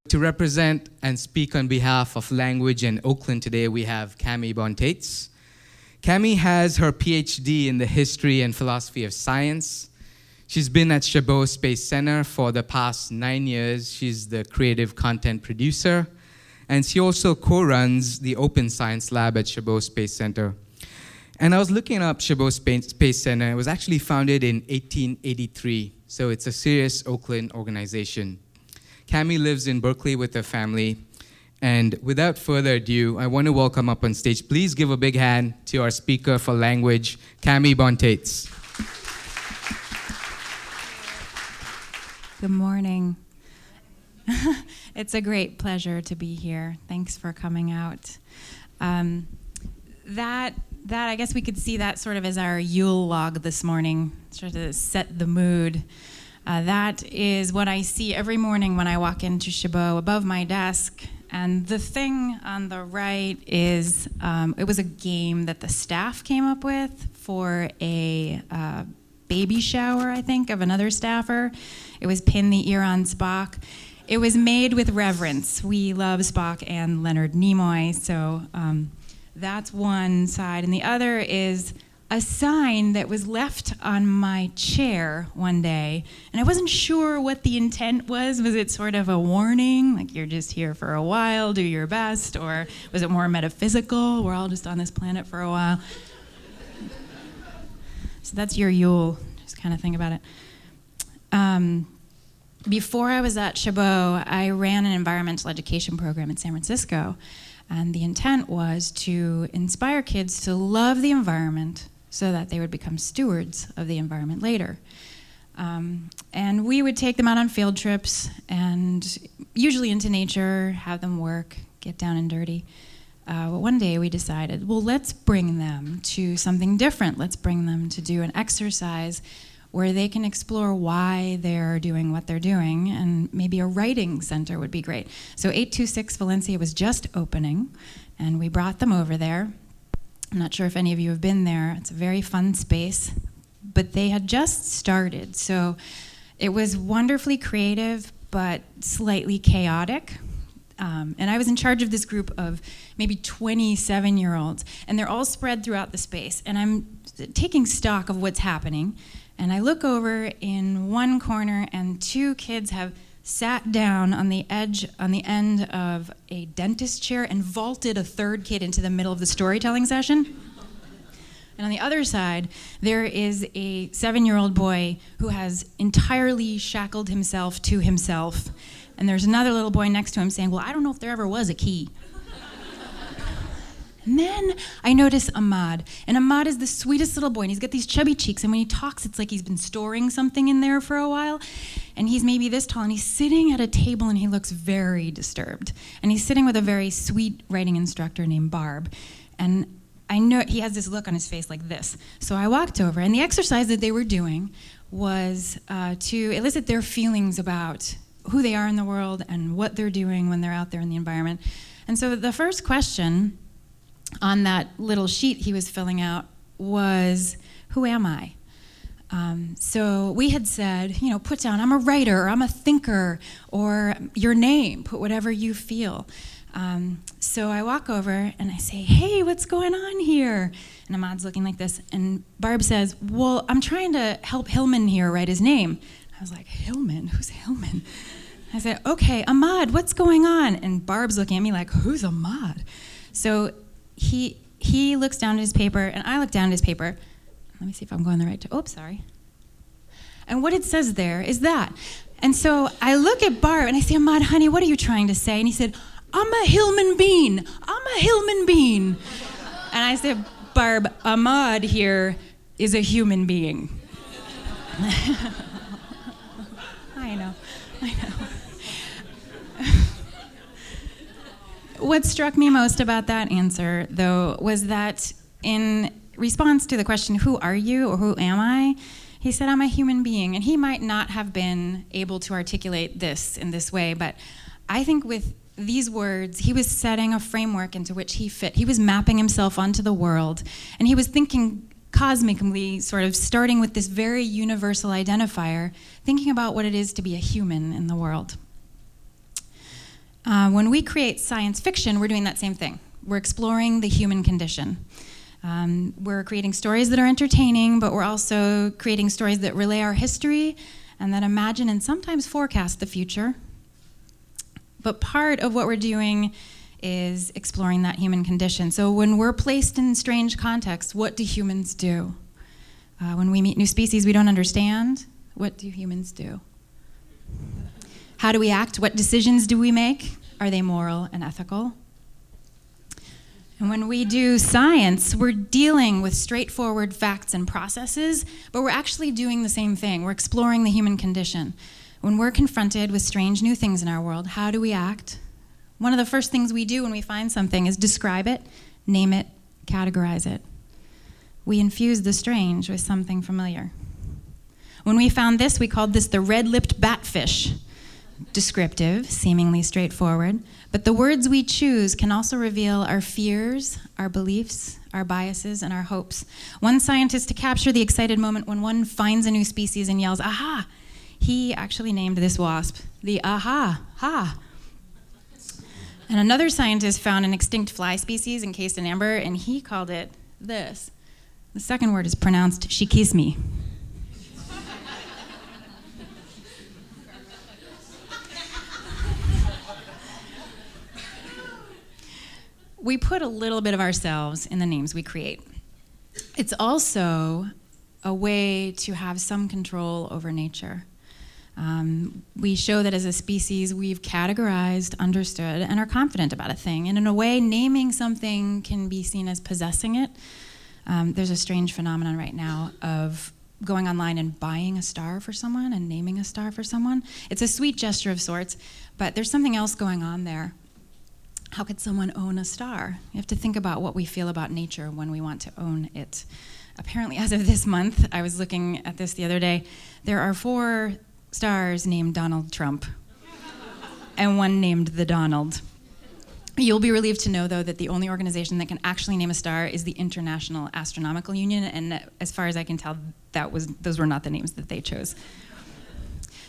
To represent and speak on behalf of language in Oakland today, we have Camie Bontaites. Camie has her PhD in the history and philosophy of science. She's been at Chabot Space Center for the past 9 years. She's the creative content producer, and she also co-runs the Open Science Lab at Chabot Space Center. And I was looking up Chabot Space Center. It was actually founded in 1883, so it's a serious Oakland organization. Camie lives in Berkeley with her family. And without further ado, I want to welcome up on stage. Please give a big hand to our speaker for language, Camie Bontaites. Good morning. It's a great pleasure to be here. Thanks for coming out. That I guess we could see that sort of as our Yule log this morning, sort of set the mood. That is what I see every morning when I walk into Chabot above my desk. And the thing on the right is, it was a game that the staff came up with for a baby shower, I think, of another staffer. It was Pin the Ear on Spock. It was made with reverence. We love Spock and Leonard Nimoy, so that's one side. And the other is a sign that was left on my chair one day, and I wasn't sure what the intent was. Was it sort of a warning, like you're just here for a while, do your best, or was it more metaphysical, we're all just on this planet for a while? So that's your Yule, just kind of think about it. Before I was at Chabot, I ran an environmental education program in San Francisco, and the intent was to inspire kids to love the environment so that they would become stewards of the environment later. And we would take them out on field trips, and usually into nature, have them work, get down and dirty. But one day we decided, well, let's bring them to something different. Let's bring them to do an exercise where they can explore why they're doing what they're doing, and maybe a writing center would be great. So 826 Valencia was just opening, and we brought them over there. I'm not sure if any of you have been there. It's a very fun space, but they had just started. So it was wonderfully creative, but slightly chaotic. And I was in charge of this group of maybe 27-year-olds, and they're all spread throughout the space. And I'm taking stock of what's happening. And I look over in one corner, and two kids have sat down on the end of a dentist chair and vaulted a third kid into the middle of the storytelling session. And on the other side, there is a 7-year-old boy who has entirely shackled himself to himself. And there's another little boy next to him saying, well, I don't know if there ever was a key. And then I notice Ahmad. And Ahmad is the sweetest little boy, and he's got these chubby cheeks, and when he talks, it's like he's been storing something in there for a while. And he's maybe this tall, and he's sitting at a table, and he looks very disturbed. And he's sitting with a very sweet writing instructor named Barb. And I know he has this look on his face like this. So I walked over, and the exercise that they were doing was to elicit their feelings about who they are in the world and what they're doing when they're out there in the environment. And so the first question on that little sheet he was filling out was, who am I? So we had said, put down, I'm a writer, or I'm a thinker, or your name, put whatever you feel. So I walk over and I say, hey, what's going on here? And Ahmad's looking like this, and Barb says, well, I'm trying to help Hillman here write his name. I was like, Hillman? Who's Hillman? I said, okay, Ahmad, what's going on? And Barb's looking at me like, who's Ahmad? So he looks down at his paper, and I look down at his paper. Let me see if I'm going the right way. Oops, sorry. And what it says there is that. And so I look at Barb, and I say, Ahmad, honey, what are you trying to say? And he said, I'm a Hillman bean. I'm a Hillman bean. And I said, Barb, Ahmad here is a human being. I know. What struck me most about that answer, though, was that in response to the question, who are you or who am I? He said, I'm a human being. And he might not have been able to articulate this in this way, but I think with these words, he was setting a framework into which he fit. He was mapping himself onto the world, and he was thinking cosmically, sort of starting with this very universal identifier, thinking about what it is to be a human in the world. When we create science fiction, we're doing that same thing. We're exploring the human condition. We're creating stories that are entertaining, but we're also creating stories that relay our history and that imagine and sometimes forecast the future. But part of what we're doing is exploring that human condition. So when we're placed in strange contexts, what do humans do? When we meet new species we don't understand, what do humans do? How do we act? What decisions do we make? Are they moral and ethical? And when we do science, we're dealing with straightforward facts and processes, but we're actually doing the same thing. We're exploring the human condition. When we're confronted with strange new things in our world, how do we act? One of the first things we do when we find something is describe it, name it, categorize it. We infuse the strange with something familiar. When we found this, we called this the red-lipped batfish. Descriptive, seemingly straightforward, but the words we choose can also reveal our fears, our beliefs, our biases, and our hopes. One scientist, to capture the excited moment when one finds a new species and yells, aha, he actually named this wasp the aha, ha. And another scientist found an extinct fly species encased in amber, and he called it this. The second word is pronounced shikismi. We put a little bit of ourselves in the names we create. It's also a way to have some control over nature. We show that as a species we've categorized, understood, and are confident about a thing. And in a way, naming something can be seen as possessing it. There's a strange phenomenon right now of going online and buying a star for someone and naming a star for someone. It's a sweet gesture of sorts, but there's something else going on there. How could someone own a star? You have to think about what we feel about nature when we want to own it. Apparently, as of this month, I was looking at this the other day, there are 4 stars named Donald Trump and one named the Donald. You'll be relieved to know, though, that the only organization that can actually name a star is the International Astronomical Union, and as far as I can tell, those were not the names that they chose.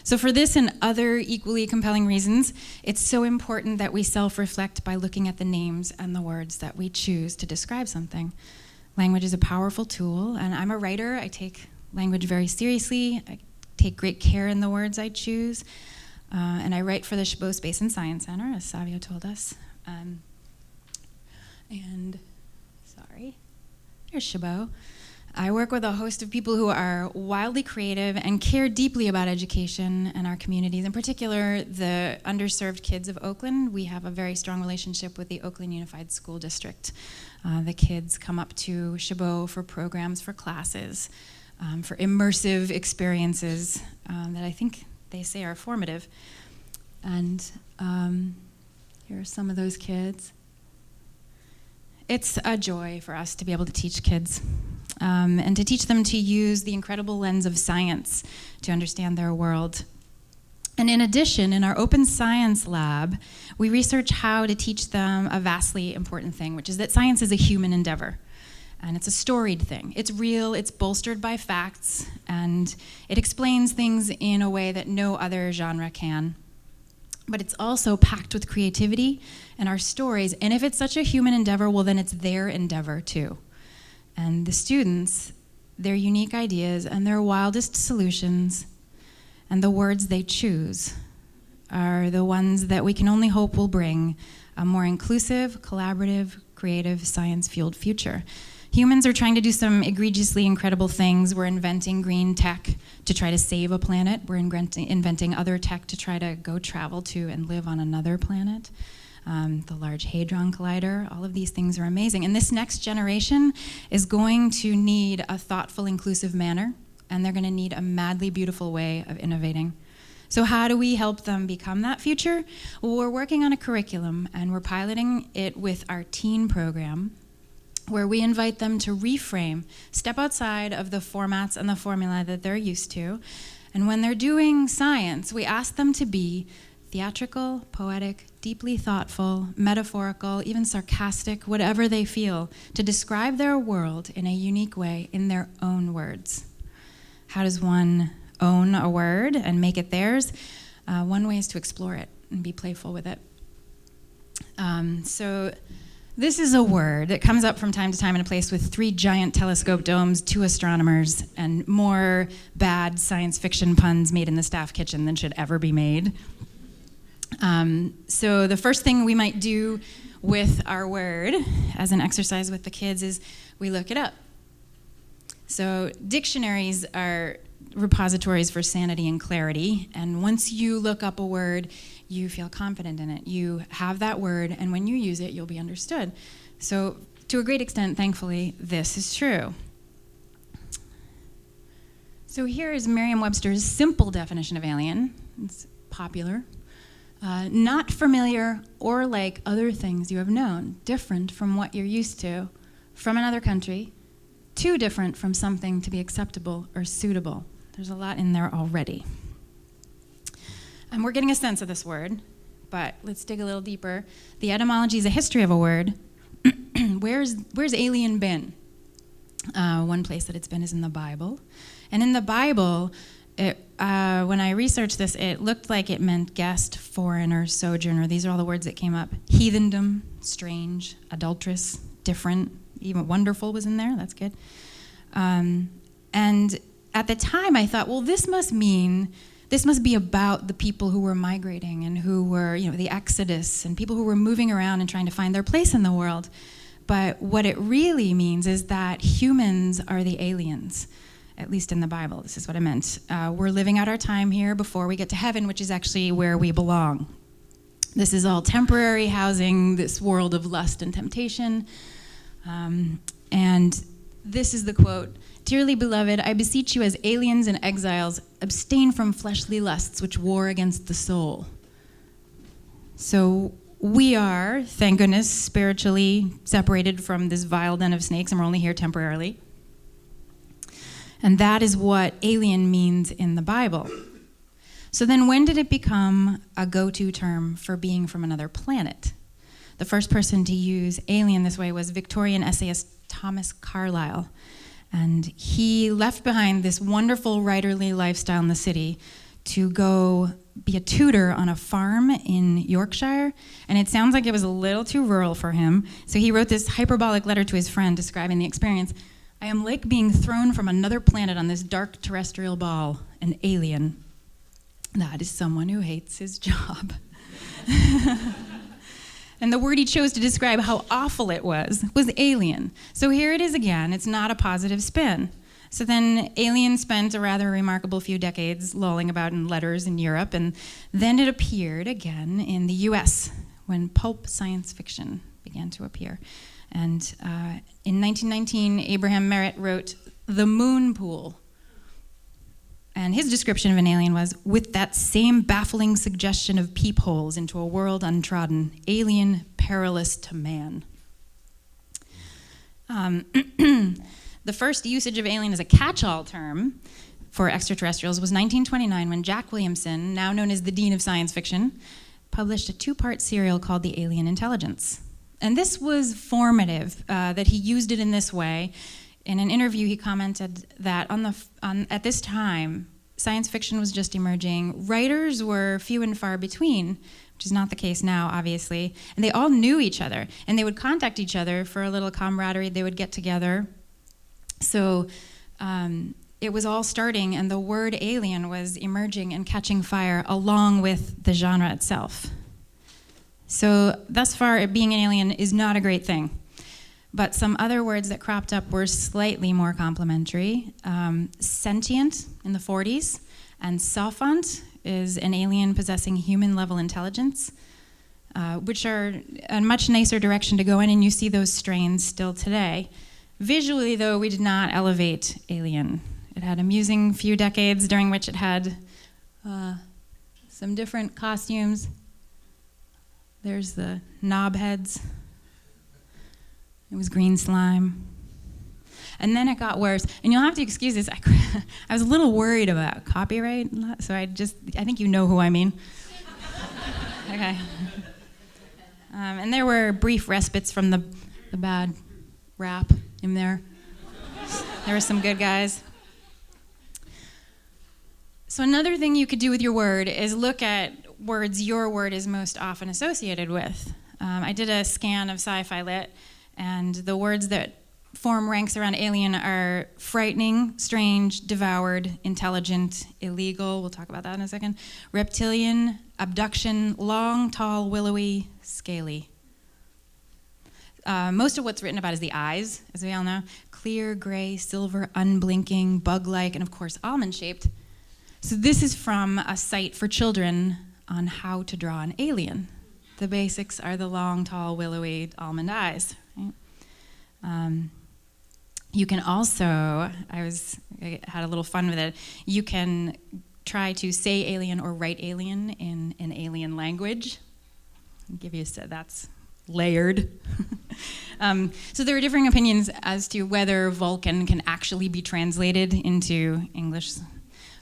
So for this and other equally compelling reasons, it's so important that we self-reflect by looking at the names and the words that we choose to describe something. Language is a powerful tool, and I'm a writer. I take language very seriously. I take great care in the words I choose, and I write for the Chabot Space and Science Center, as Savio told us. Here's Chabot. I work with a host of people who are wildly creative and care deeply about education and our communities. In particular, the underserved kids of Oakland. We have a very strong relationship with the Oakland Unified School District. The kids come up to Chabot for programs, for classes, for immersive experiences that I think they say are formative. And here are some of those kids. It's a joy for us to be able to teach kids. And to teach them to use the incredible lens of science to understand their world. And in addition, in our open science lab, we research how to teach them a vastly important thing, which is that science is a human endeavor. And it's a storied thing. It's real, it's bolstered by facts, and it explains things in a way that no other genre can. But it's also packed with creativity and our stories. And if it's such a human endeavor, well, then it's their endeavor too. And the students, their unique ideas and their wildest solutions and the words they choose are the ones that we can only hope will bring a more inclusive, collaborative, creative, science-fueled future. Humans are trying to do some egregiously incredible things. We're inventing green tech to try to save a planet. We're inventing other tech to try to go travel to and live on another planet. The Large Hadron Collider, all of these things are amazing. And this next generation is going to need a thoughtful, inclusive manner, and they're going to need a madly beautiful way of innovating. So how do we help them become that future? Well, we're working on a curriculum, and we're piloting it with our teen program. where we invite them to reframe, step outside of the formats and the formula that they're used to. And when they're doing science, we ask them to be theatrical, poetic, deeply thoughtful, metaphorical, even sarcastic, whatever they feel, to describe their world in a unique way in their own words. How does one own a word and make it theirs? One way is to explore it and be playful with it. So this is a word that comes up from time to time in a place with 3 giant telescope domes, 2 astronomers, and more bad science fiction puns made in the staff kitchen than should ever be made. So the first thing we might do with our word as an exercise with the kids is we look it up. So dictionaries are repositories for sanity and clarity, and once you look up a word, you feel confident in it. You have that word, and when you use it, you'll be understood. So to a great extent, thankfully, this is true. So here is Merriam-Webster's simple definition of alien. It's popular. Not familiar or like other things you have known, different from what you're used to, from another country, too different from something to be acceptable or suitable. There's a lot in there already. And we're getting a sense of this word, but let's dig a little deeper. The etymology is a history of a word. Where's alien been? One place that it's been is in the Bible. And in the Bible, when I researched this, it looked like it meant guest, foreigner, sojourner. These are all the words that came up. Heathendom, strange, adulterous, different, even wonderful was in there. That's good. And at the time, I thought, well, this must be about the people who were migrating and who were, the Exodus and people who were moving around and trying to find their place in the world. But what it really means is that humans are the aliens, at least in the Bible. This is what it meant. We're living out our time here before we get to heaven, which is actually where we belong. This is all temporary housing, this world of lust and temptation. And this is the quote: "Dearly beloved, I beseech you as aliens and exiles, abstain from fleshly lusts which war against the soul." So we are, thank goodness, spiritually separated from this vile den of snakes, and we're only here temporarily. And that is what alien means in the Bible. So then when did it become a go-to term for being from another planet? The first person to use alien this way was Victorian essayist Thomas Carlyle. And he left behind this wonderful writerly lifestyle in the city to go be a tutor on a farm in Yorkshire. And it sounds like it was a little too rural for him. So he wrote this hyperbolic letter to his friend describing the experience. "I am like being thrown from another planet on this dark terrestrial ball, an alien. That is someone who hates his job." And the word he chose to describe how awful it was alien. So here it is again. It's not a positive spin. So then alien spent a rather remarkable few decades lolling about in letters in Europe, and then it appeared again in the US when pulp science fiction began to appear. And in 1919, Abraham Merritt wrote The Moon Pool. And his description of an alien was, "With that same baffling suggestion of peepholes into a world untrodden, alien, perilous to man." The first usage of alien as a catch-all term for extraterrestrials was 1929 when Jack Williamson, now known as the Dean of Science Fiction, published a 2-part serial called The Alien Intelligence. And this was formative, that he used it in this way. In an interview, he commented that at this time, science fiction was just emerging. Writers were few and far between, which is not the case now, obviously. And they all knew each other, and they would contact each other for a little camaraderie. They would get together. So it was all starting, and the word alien was emerging and catching fire along with the genre itself. So thus far, being an alien is not a great thing. But some other words that cropped up were slightly more complimentary. Sentient in the 40s, and savant is an alien possessing human-level intelligence, which are a much nicer direction to go in, and you see those strains still today. Visually, though, we did not elevate alien. It had amusing few decades during which it had some different costumes. There's the knob heads. It was green slime. And then it got worse. And you'll have to excuse this. I was a little worried about copyright, so I think you know who I mean. Okay. And there were brief respites from the bad rap in there. There were some good guys. So another thing you could do with your word is look at words your word is most often associated with. I did a scan of Sci-Fi Lit, and the words that form ranks around alien are frightening, strange, devoured, intelligent, illegal, we'll talk about that in a second, reptilian, abduction, long, tall, willowy, scaly. Most of what's written about is the eyes, as we all know. Clear, gray, silver, unblinking, bug-like, and of course almond-shaped. So this is from a site for children on how to draw an alien. The basics are the long, tall, willowy almond eyes. Right? You can also, I had a little fun with it, you can try to say alien or write alien in an alien language. I'll give you that's layered. So there are differing opinions as to whether Vulcan can actually be translated into English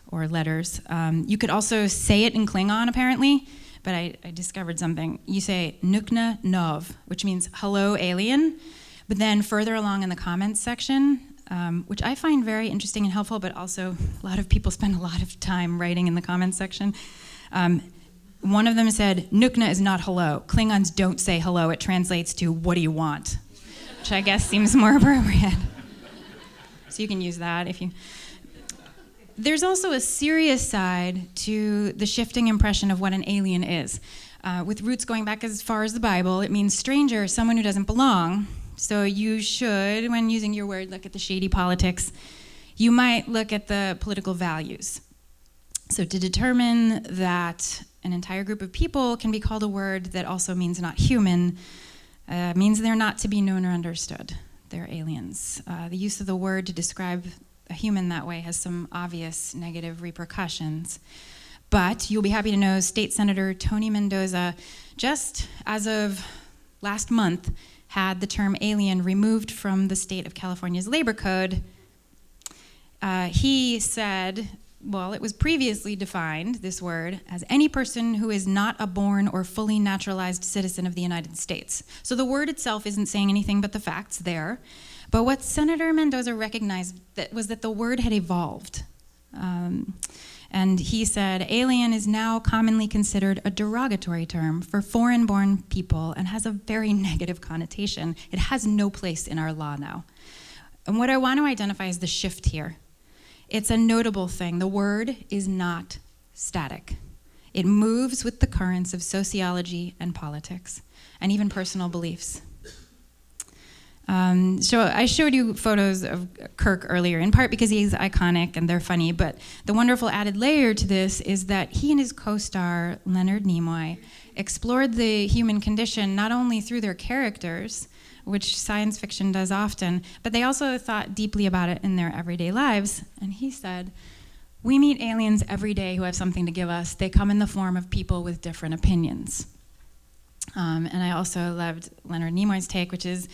or letters. You could also say it in Klingon, apparently, but I discovered something. You say Nukna Nov, which means hello, alien. But then further along in the comments section, which I find very interesting and helpful, but also a lot of people spend a lot of time writing in the comments section. One of them said, Nukna is not hello. Klingons don't say hello. It translates to, what do you want? Which I guess seems more appropriate. So you can use that if you... There's also a serious side to the shifting impression of what an alien is. With roots going back as far as the Bible, it means stranger, someone who doesn't belong. So you should, when using your word, look at the shady politics. You might look at the political values. So to determine that an entire group of people can be called a word that also means not human, means they're not to be known or understood. They're aliens. The use of the word to describe a human that way has some obvious negative repercussions. But you'll be happy to know State Senator Tony Mendoza, just as of last month, had the term alien removed from the state of California's labor code. He said, well, it was previously defined, this word, as any person who is not a born or fully naturalized citizen of the United States. So the word itself isn't saying anything but the facts there. But what Senator Mendoza recognized was that the word had evolved. And he said, alien is now commonly considered a derogatory term for foreign-born people and has a very negative connotation. It has no place in our law now. And what I want to identify is the shift here. It's a notable thing. The word is not static. It moves with the currents of sociology and politics, and even personal beliefs. So I showed you photos of Kirk earlier, in part because he's iconic and they're funny, but the wonderful added layer to this is that he and his co-star, Leonard Nimoy, explored the human condition not only through their characters, which science fiction does often, but they also thought deeply about it in their everyday lives. And he said, we meet aliens every day who have something to give us. They come in the form of people with different opinions. And I also loved Leonard Nimoy's take, which is,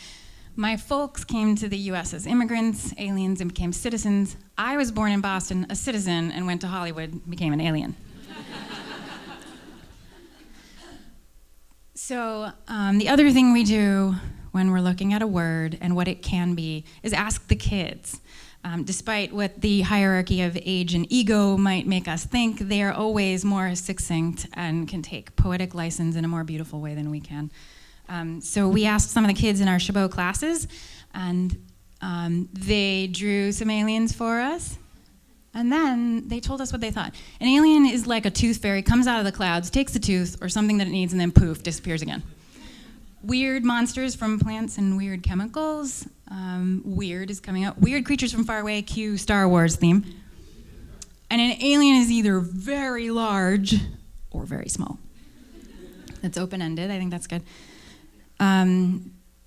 my folks came to the US as immigrants, aliens, and became citizens. I was born in Boston, a citizen, and went to Hollywood, became an alien. So the other thing we do when we're looking at a word and what it can be is ask the kids. Despite what the hierarchy of age and ego might make us think, they are always more succinct and can take poetic license in a more beautiful way than we can. So we asked some of the kids in our Chabot classes, and they drew some aliens for us. And then they told us what they thought. An alien is like a tooth fairy, comes out of the clouds, takes the tooth or something that it needs, and then poof, disappears again. Weird monsters from plants and weird chemicals. Weird is coming up. Weird creatures from far away, cue Star Wars theme. And an alien is either very large or very small. That's open-ended. I think that's good.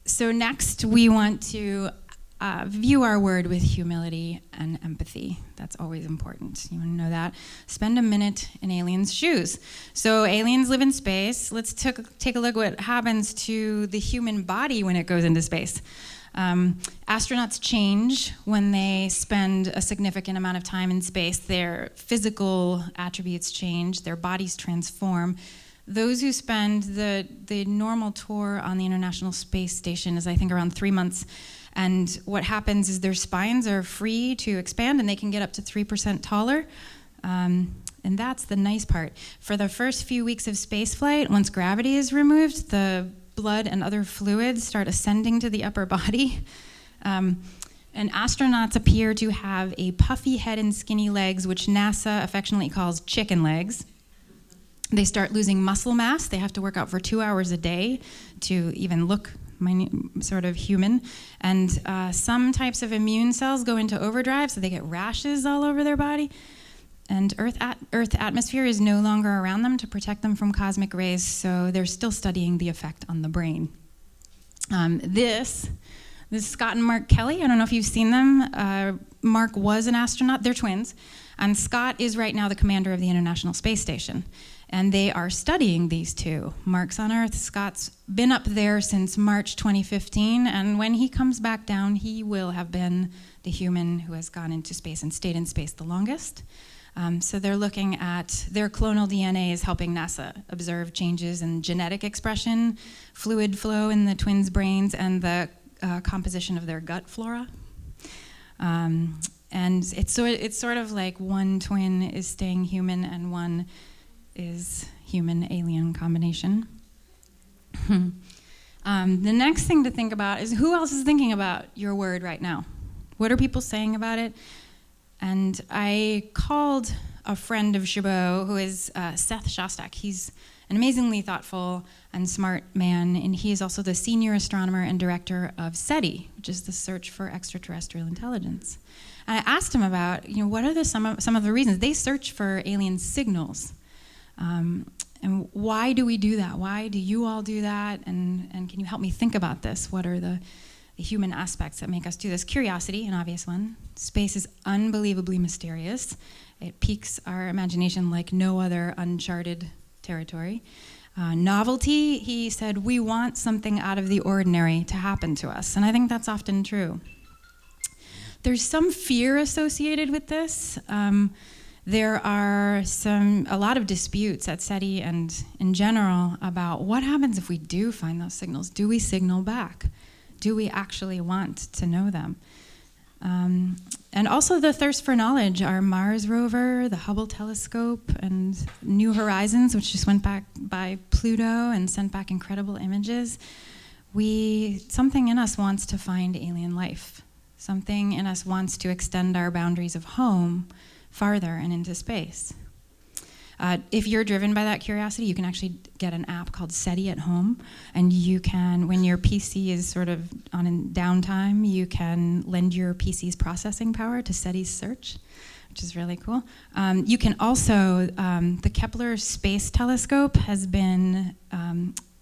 So next, we want to view our word with humility and empathy. That's always important. You want to know that? Spend a minute in aliens' shoes. So aliens live in space. Let's take a look at what happens to the human body when it goes into space. Astronauts change when they spend a significant amount of time in space. Their physical attributes change, their bodies transform. Those who spend the normal tour on the International Space Station is, I think, around 3 months. And what happens is their spines are free to expand, and they can get up to 3% taller. And that's the nice part. For the first few weeks of spaceflight, once gravity is removed, the blood and other fluids start ascending to the upper body. And astronauts appear to have a puffy head and skinny legs, which NASA affectionately calls chicken legs. They start losing muscle mass. They have to work out for 2 hours a day to even look sort of human. And some types of immune cells go into overdrive, so they get rashes all over their body. And Earth atmosphere is no longer around them to protect them from cosmic rays, so they're still studying the effect on the brain. This is Scott and Mark Kelly. I don't know if you've seen them. Mark was an astronaut. They're twins. And Scott is right now the commander of the International Space Station. And they are studying these two. Mark's on Earth. Scott's been up there since March 2015. And when he comes back down, he will have been the human who has gone into space and stayed in space the longest. So they're looking at their clonal DNA is helping NASA observe changes in genetic expression, fluid flow in the twins' brains, and the composition of their gut flora. And it's sort of like one twin is staying human and one is human-alien combination. The next thing to think about is who else is thinking about your word right now? What are people saying about it? And I called a friend of Chabot, who is Seth Shostak. He's an amazingly thoughtful and smart man, and he is also the senior astronomer and director of SETI, which is the Search for Extraterrestrial Intelligence. And I asked him about, what are some of the reasons they search for alien signals, and why do we do that? Why do you all do that? And can you help me think about this? What are the human aspects that make us do this? Curiosity, an obvious one. Space is unbelievably mysterious. It piques our imagination like no other uncharted territory. Novelty, he said, we want something out of the ordinary to happen to us. And I think that's often true. There's some fear associated with this. There are a lot of disputes at SETI and in general about what happens if we do find those signals. Do we signal back? Do we actually want to know them? And also the thirst for knowledge. Our Mars rover, the Hubble telescope, and New Horizons, which just went back by Pluto and sent back incredible images. Something in us wants to find alien life. Something in us wants to extend our boundaries of home farther and into space. If you're driven by that curiosity, you can actually get an app called SETI at home, and you can, when your PC is sort of on downtime, you can lend your PC's processing power to SETI's search, which is really cool. You can also, the Kepler Space Telescope has been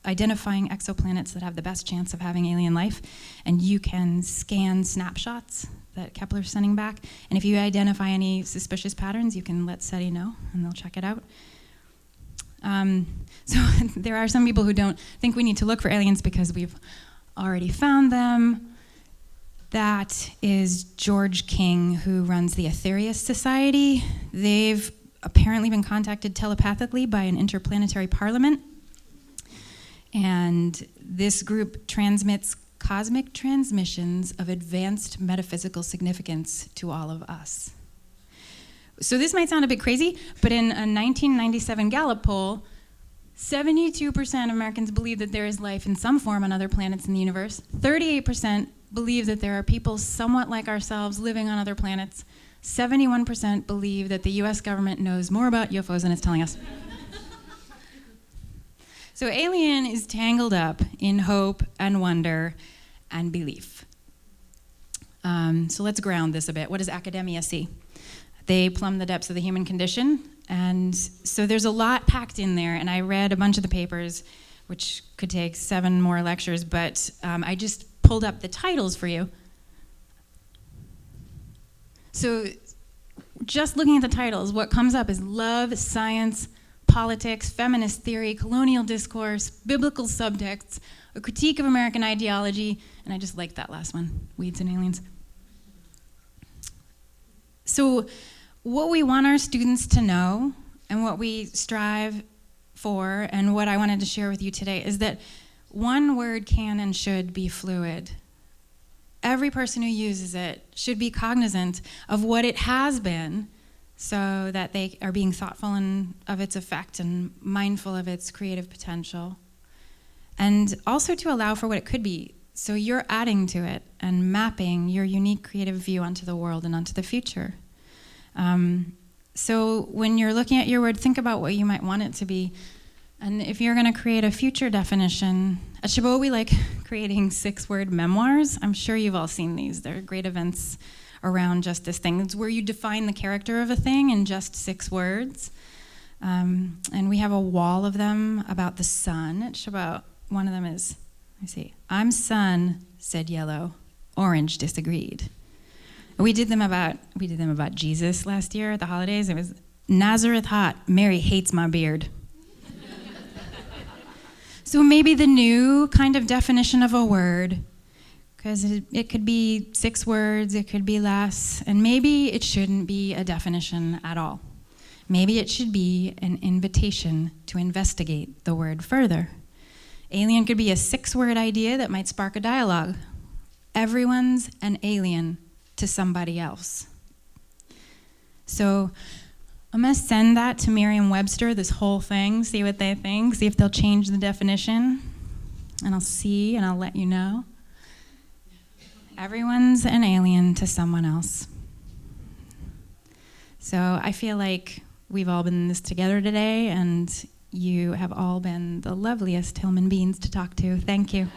identifying exoplanets that have the best chance of having alien life, and you can scan snapshots that Kepler's sending back. And if you identify any suspicious patterns, you can let SETI know, and they'll check it out. So there are some people who don't think we need to look for aliens because we've already found them. That is George King, who runs the Aetherius Society. They've apparently been contacted telepathically by an interplanetary parliament. And this group transmits cosmic transmissions of advanced metaphysical significance to all of us. So this might sound a bit crazy, but in a 1997 Gallup poll, 72% of Americans believe that there is life in some form on other planets in the universe. 38% believe that there are people somewhat like ourselves living on other planets. 71% believe that the US government knows more about UFOs than it's telling us. So alien is tangled up in hope and wonder and belief. So let's ground this a bit. What does academia see? They plumb the depths of the human condition, and so there's a lot packed in there, and I read a bunch of the papers, which could take 7 more lectures, but I just pulled up the titles for you. So just looking at the titles, what comes up is love, science, politics, feminist theory, colonial discourse, biblical subtexts, a critique of American ideology, and I just liked that last one, weeds and aliens. So what we want our students to know and what we strive for and what I wanted to share with you today is that one word can and should be fluid. Every person who uses it should be cognizant of what it has been so that they are being thoughtful of its effect and mindful of its creative potential. And also to allow for what it could be. So you're adding to it and mapping your unique creative view onto the world and onto the future. So when you're looking at your word, think about what you might want it to be. And if you're going to create a future definition, at Chabot we like creating 6-word memoirs. I'm sure you've all seen these. They're great events around just this thing. It's where you define the character of a thing in just 6 words. And we have a wall of them about the sun at Chabot. One of them is, I'm sun, said yellow, orange disagreed. We did them about Jesus last year at the holidays. It was Nazareth hot, Mary hates my beard. So maybe the new kind of definition of a word, because it could be 6 words, it could be less, and maybe it shouldn't be a definition at all. Maybe it should be an invitation to investigate the word further. Alien could be a 6-word idea that might spark a dialogue. Everyone's an alien to somebody else. So I'm going to send that to Merriam-Webster, this whole thing, see what they think, see if they'll change the definition. And I'll let you know. Everyone's an alien to someone else. So I feel like we've all been in this together today, and you have all been the loveliest human beings to talk to. Thank you.